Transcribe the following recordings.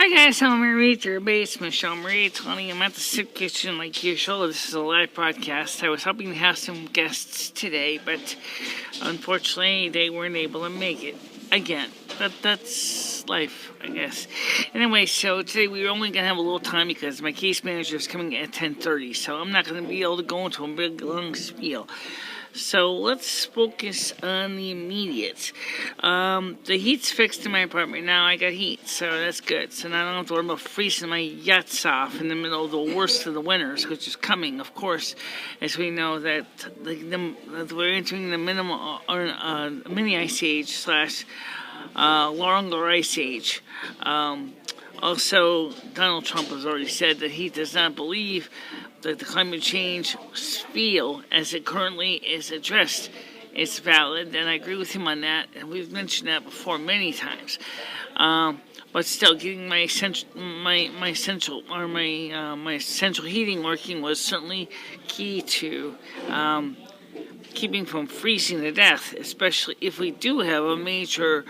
Hi guys, I'm Marie, your base, MicheleMarieDalene. I'm at the soup kitchen like usual. This is a live broadcast. I was hoping to have some guests today, but unfortunately they weren't able to make it again. But that's life, I guess. Anyway, so today we were only going to have a little time because my case manager is coming at 10:30, so I'm not going to be able to go into a big long spiel. So let's focus on the immediate. The heat's fixed in my apartment now. I got heat, so that's good. So now I don't have to worry about freezing my yachts off in the middle of the worst of the winters, which is coming, of course, as we know that we're entering the mini ice age / longer ice age. Also, Donald Trump has already said that he does not believe that the climate change spiel, as it currently is addressed, is valid, and I agree with him on that, and we've mentioned that before many times. But still, getting my central heating working was certainly key to keeping from freezing to death, especially if we do have a major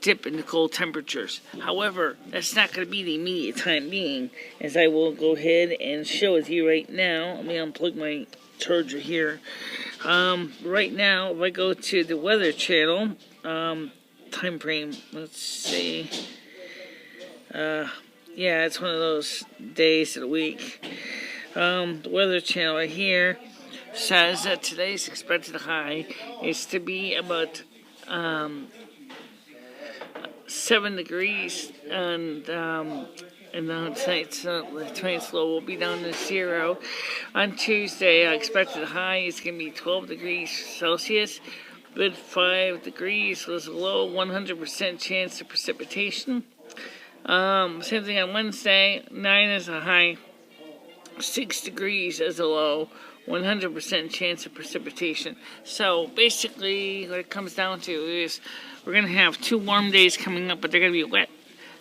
dip in the cold temperatures. However, that's not going to be the immediate time being, as I will go ahead and show it to you right now. Let me unplug my charger here. Right now, if I go to the Weather Channel, time frame, let's see. Yeah, it's one of those days of the week. The Weather Channel right here says that today's expected high is to be about 7 degrees, and tonight's low will be down to 0. On Tuesday, I expect the high is going to be 12 degrees Celsius, with 5 degrees was a low, 100% chance of precipitation. Same thing on Wednesday, 9 is a high, 6 degrees as a low, 100% chance of precipitation. So basically what it comes down to is we're going to have 2 warm days coming up, but they're going to be wet.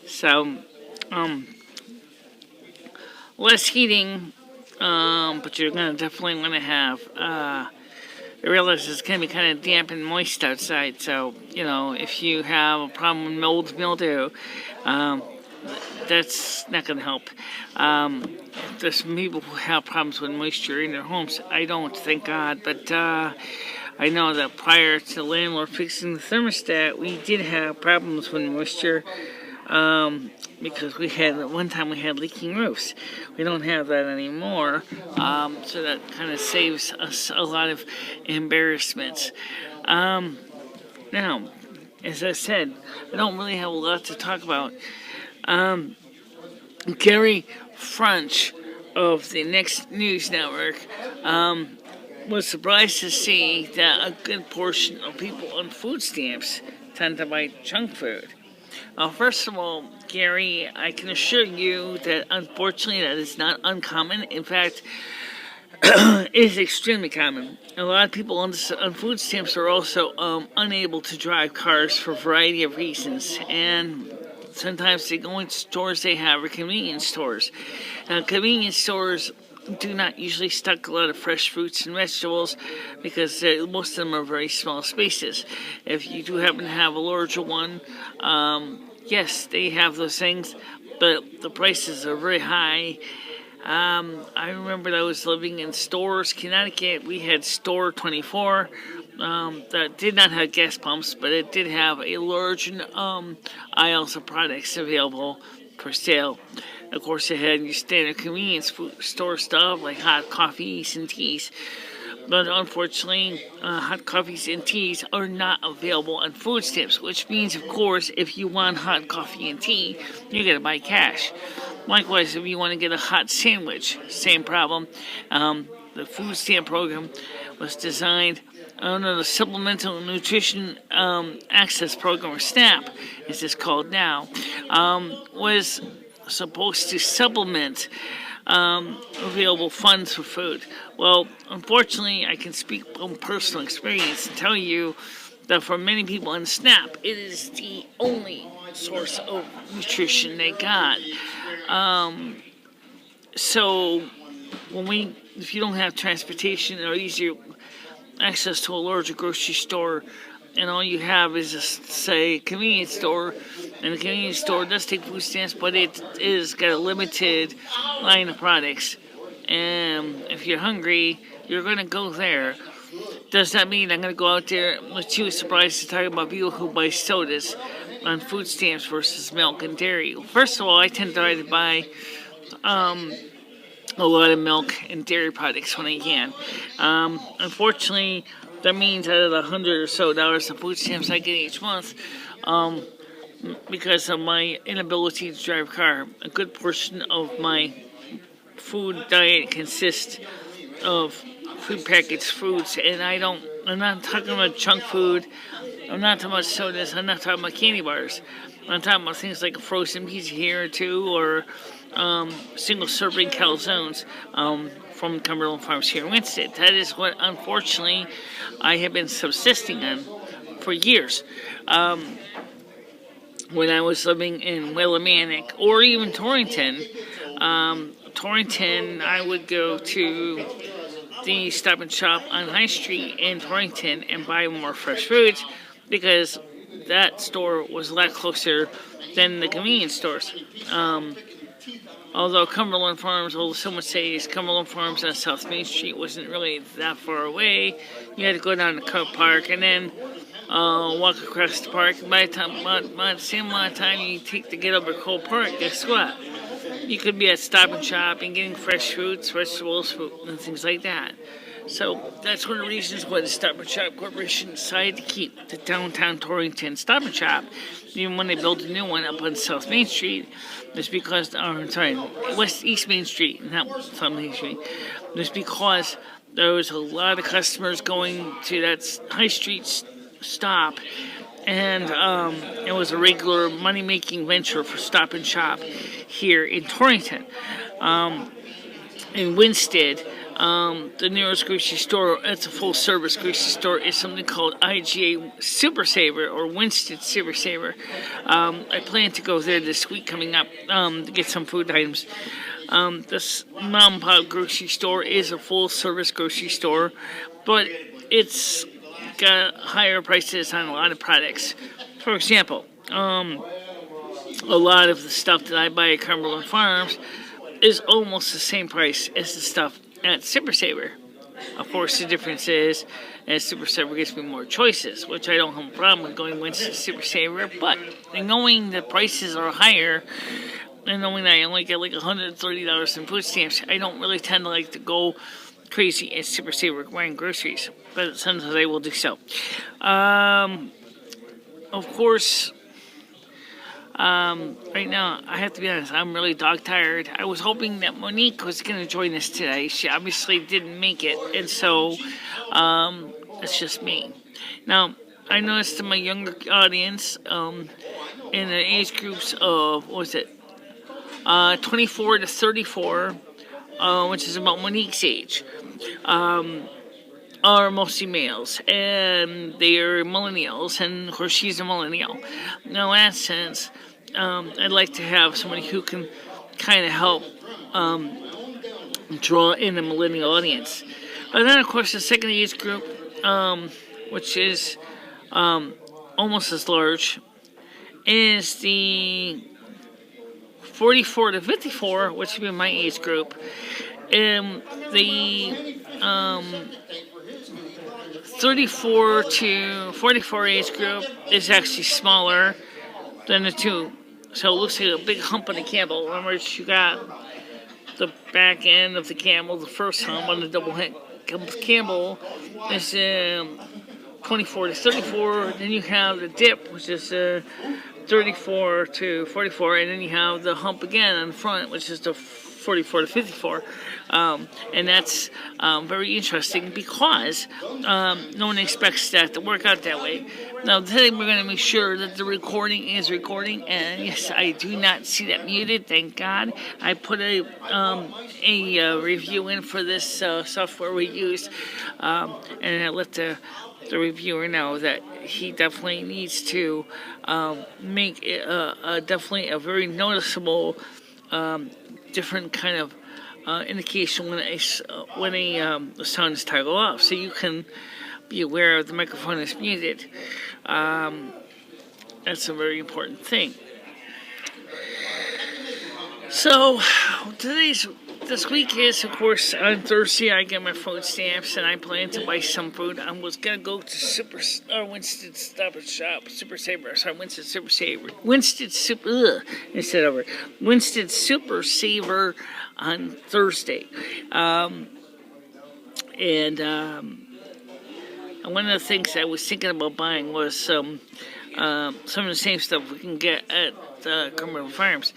So less heating, but you're going to definitely want to have, I realize it's going to be kind of damp and moist outside. So, if you have a problem with mildew, that's not going to help. There's some people who have problems with moisture in their homes. I don't, thank God, but I know that prior to the landlord fixing the thermostat, we did have problems with moisture, because at one time we had leaking roofs. We don't have that anymore, so that kind of saves us a lot of embarrassments. Now, as I said, I don't really have a lot to talk about. Gary French of the Next News Network was surprised to see that a good portion of people on food stamps tend to buy junk food. First of all, Gary, I can assure you that unfortunately that is not uncommon. In fact, it is extremely common. A lot of people on food stamps are also unable to drive cars for a variety of reasons, and sometimes they go into stores they have, or convenience stores. Now, convenience stores do not usually stock a lot of fresh fruits and vegetables because most of them are very small spaces. If you do happen to have a larger one, yes, they have those things, but the prices are very high. I remember I was living in Stores, Connecticut. We had Store 24 that did not have gas pumps, but it did have a large aisles of products available for sale. Of course, it had your standard convenience food store stuff like hot coffees and teas. But unfortunately, hot coffees and teas are not available on food stamps, which means, of course, if you want hot coffee and tea, you got to buy cash. Likewise, if you want to get a hot sandwich, same problem. The food stamp program was designed under the Supplemental Nutrition Access Program, or SNAP, as it's called now, was supposed to supplement available funds for food. Well, unfortunately, I can speak from personal experience and tell you that for many people on SNAP, it is the only source of nutrition they got. So, if you don't have transportation or easier access to a larger grocery store, and all you have is just, say, convenience store, and the convenience store does take food stamps, but it is got a limited line of products. And if you're hungry, you're going to go there. Does that mean I'm going to go out there with you surprised to talk about people who buy sodas on food stamps versus milk and dairy? First of all, I tend to try to buy a lot of milk and dairy products when I can. Unfortunately, that means out of the $100 or so of food stamps I get each month, because of my inability to drive a car, a good portion of my food diet consists of prepackaged foods, and I'm not talking about junk food, I'm not talking about sodas, I'm not talking about candy bars. I'm talking about things like a frozen pizza here or two, or single serving calzones from Cumberland Farms here in Winston. That is what, unfortunately, I have been subsisting on for years. When I was living in Willimantic or even Torrington, I would go to the Stop and Shop on High Street in Torrington and buy more fresh foods, because that store was a lot closer than the convenience stores. Although Cumberland Farms, some would say Cumberland Farms on South Main Street wasn't really that far away. You had to go down to Coat Park and then walk across the park. By the same amount of time you take to get over Coat Park, guess what? You could be at Stop and Shop and getting fresh fruits, vegetables, fruit, and things like that. So that's one of the reasons why the Stop and Shop Corporation decided to keep the downtown Torrington Stop and Shop, even when they built a new one up on South Main Street. It's because, East Main Street, not South Main Street. It's because there was a lot of customers going to that High Street stop, and it was a regular money-making venture for Stop and Shop here in Torrington. In Winsted, the nearest grocery store, it's a full-service grocery store, is something called IGA Super Saver or Winston Super Saver. I plan to go there this week coming up to get some food items. This mom-and-pop grocery store is a full-service grocery store, but it's got higher prices on a lot of products. For example, a lot of the stuff that I buy at Cumberland Farms is almost the same price as the stuff at Super Saver. Of course, the difference is, as Super Saver gives me more choices, which I don't have a problem with going with Super Saver, but knowing the prices are higher, and knowing that I only get like $130 in food stamps, I don't really tend to like to go crazy at Super Saver buying groceries, but sometimes I will do so. Of course, right now, I have to be honest, I'm really dog-tired. I was hoping that Monique was going to join us today. She obviously didn't make it, and so it's just me. Now, I noticed in my younger audience, in the age groups of, 24 to 34, which is about Monique's age, are mostly males, and they're millennials, and of course she's a millennial. Now, in that sense, I'd like to have somebody who can kind of help draw in the millennial audience. But then, of course, the second age group, which is almost as large, is the 44 to 54, which would be my age group. The 34 to 44 age group is actually smaller than the two. So it looks like a big hump on the camel. Remember, you got the back end of the camel, the first hump on the double camel is 24 to 34. Then you have the dip, which is 34 to 44, and then you have the hump again on the front, which is the 44 to 54. And that's very interesting because no one expects that to work out that way. Now, today we're going to make sure that the recording is recording, and yes, I do not see that muted, thank God. I put a review in for this software we use, and I let the reviewer know that he definitely needs to make it, definitely a very noticeable different kind of indication when a sound is toggled off. So you can be aware the microphone is muted. That's a very important thing. So, this week is, of course, on Thursday I get my food stamps, and I plan to buy some food. I was going to go to Winston Stop and Shop, Super Saver, sorry, Winston Super Saver, Winston Super Saver on Thursday. And one of the things I was thinking about buying was some of the same stuff we can get at Cumberland Farms.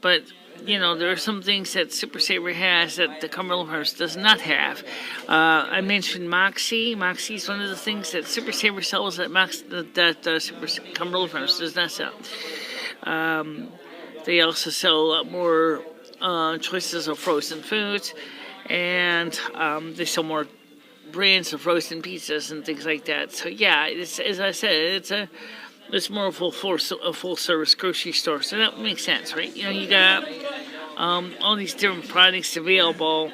But, you know, there are some things that Super Saver has that the Cumberland Farms does not have. I mentioned Moxie. Moxie is one of the things that Super Saver sells that Cumberland Farms does not sell. They also sell a lot more choices of frozen foods, and they sell more brands of frozen pizzas and things like that. So yeah, it's, as I said, it's more of a full service grocery store. So that makes sense, right? You know, you got all these different products available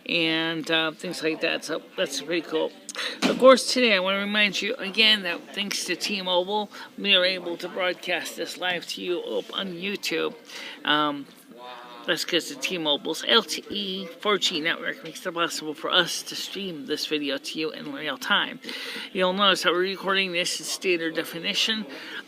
and things like that. So that's pretty cool. Of course, today I want to remind you again that thanks to T-Mobile, we are able to broadcast this live to you up on YouTube. That's because the T-Mobile's LTE 4G network makes it possible for us to stream this video to you in real time. You'll notice that we're recording this in standard definition,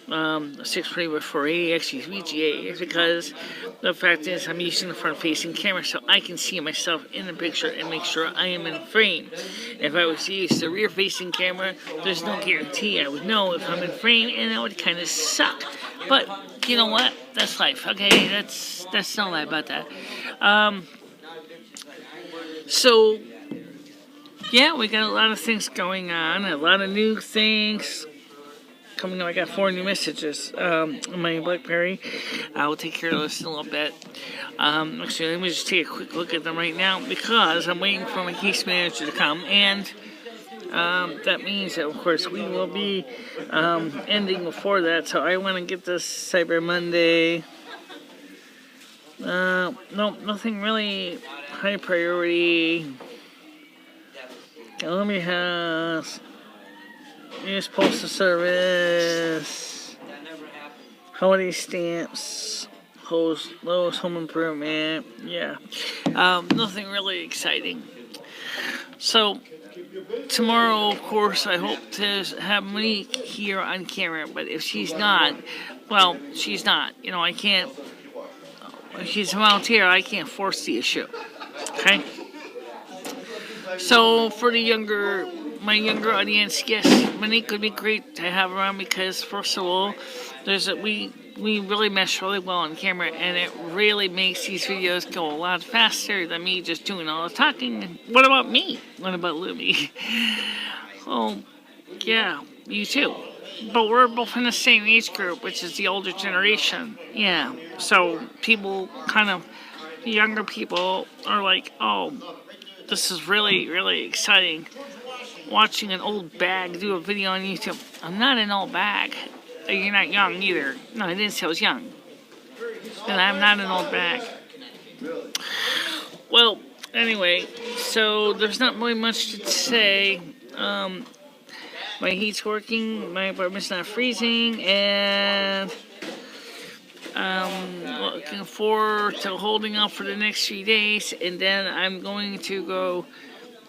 640 by 480, actually VGA, is because the fact is I'm using the front-facing camera so I can see myself in the picture and make sure I am in frame. If I was to use the rear-facing camera, there's no guarantee I would know if I'm in frame, and that would kind of suck. But you know what? That's life. Okay, that's no lie about that. So yeah, we got a lot of things going on, a lot of new things coming up. I got 4 new messages on my BlackBerry. I will take care of this in a little bit. Actually, let me just take a quick look at them right now because I'm waiting for my case manager to come, and that means that, of course, we will be ending before that. So I want to get this Cyber Monday. Nope, nothing really high priority. Lumi has U.S. Postal Service, holiday stamps, Lowe's Home Improvement. Yeah, nothing really exciting. So tomorrow, of course, I hope to have Monique here on camera, but if she's not, well, she's not. You know, I can't, if she's a volunteer, I can't force the issue, okay? So, for my younger audience, yes, Monique would be great to have around because, first of all, we really mesh really well on camera, and it really makes these videos go a lot faster than me just doing all the talking. What about me? What about Lumi? Oh, yeah, you too. But we're both in the same age group, which is the older generation. Yeah, so people the younger people are like, oh, this is really, really exciting. Watching an old bag do a video on YouTube. I'm not an old bag. You're not young either. No, I didn't say I was young. And I'm not an old bag. Well, anyway, so there's not really much to say. My heat's working, my apartment's not freezing, and I'm looking forward to holding out for the next few days, and then I'm going to go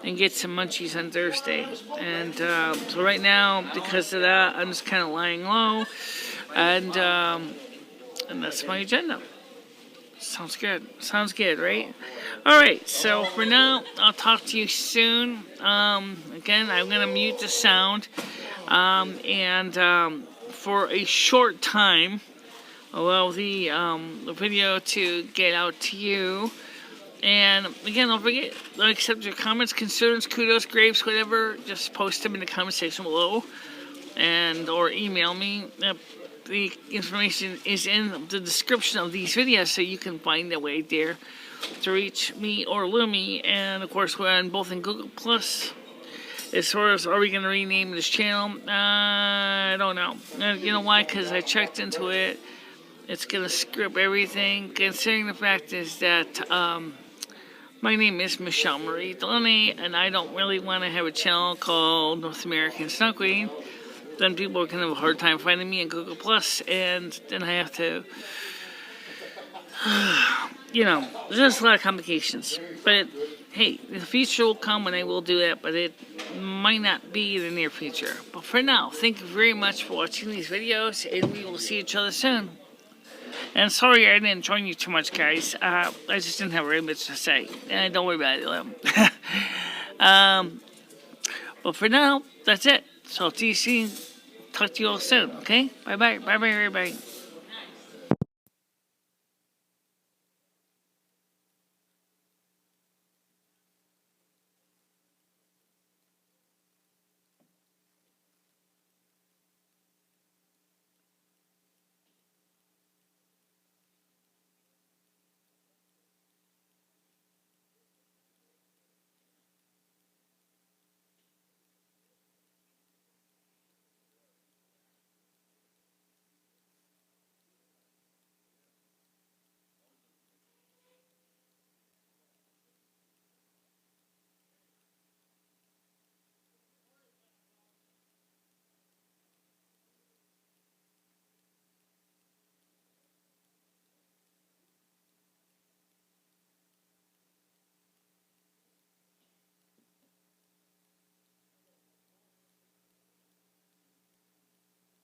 and get some munchies on Thursday. And so right now, because of that, I'm just kind of lying low, and that's my agenda. Sounds good. Sounds good, right? Alright, so for now, I'll talk to you soon. Again, I'm going to mute the sound. And for a short time, allow the video to get out to you. And again, don't forget, accept your comments, concerns, kudos, grapes, whatever. Just post them in the comment section below. Or email me. The information is in the description of these videos, so you can find the way there to reach me or Lumi. And of course, we're on both in Google Plus. As far as are we going to rename this channel, I don't know. You know why? Because I checked into it. It's going to script everything. Considering the fact is that My name is MicheleMarieDalene, and I don't really want to have a channel called North American Snow Queen. Then people are going to have a hard time finding me in Google Plus, and then I have to, there's just a lot of complications. But hey, the future will come and I will do that, but it might not be in the near future. But for now, thank you very much for watching these videos, and we will see each other soon. And sorry I didn't join you too much, guys. I just didn't have very much to say. Don't worry about it. But for now, that's it. So, talk to you all soon, okay? Bye-bye. Bye-bye, everybody.